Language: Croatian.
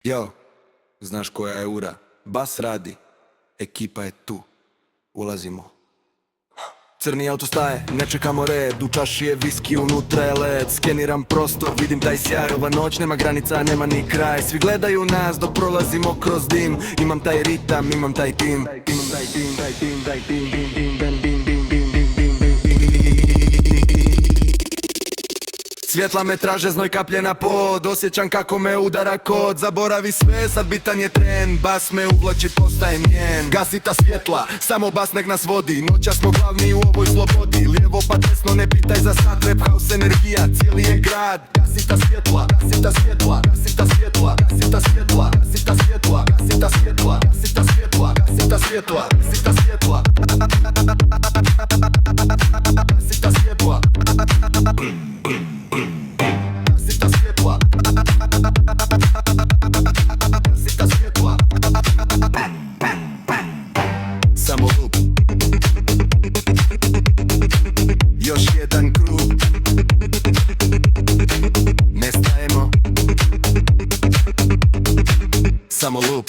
Jo, znaš koja je ura? Bas radi, ekipa je tu. Ulazimo. Crni auto staje, ne čekamo red. U čaši je viski, unutra je led. Skeniram prostor, vidim taj sjaj. Ova noć nema granica, nema ni kraj. Svi gledaju nas dok prolazimo kroz dim. Imam taj ritam, imam taj tim. Imam taj tim, taj tim, taj tim, tim, tim, tim, tim, tim, tim, tim, tim, tim. Svjetla me traže, znoj kaplje na pod. Osjećam kako me udara kod. Zaboravi sve, sad bitan je tren. Bas me uvlači, postajem njen. Gasi ta svjetla, samo bas nek nas vodi. Noća smo glavni u ovoj slobodi. Lijevo pa desno, ne pitaj za sat. Rap house energija, cijeli je grad. Gasi ta svjetla, gasi ta svjetla, gasi ta svjetla, gasi ta svjetla, gasi ta svjetla, gasi ta svjetla, gasi ta svjetla, gasi ta svjetla, gasi ta svjetla, gasi ta svjetla. Sita svjetla, sita svjetla, samo lup. Još jedan krug, ne stajemo, samo lup.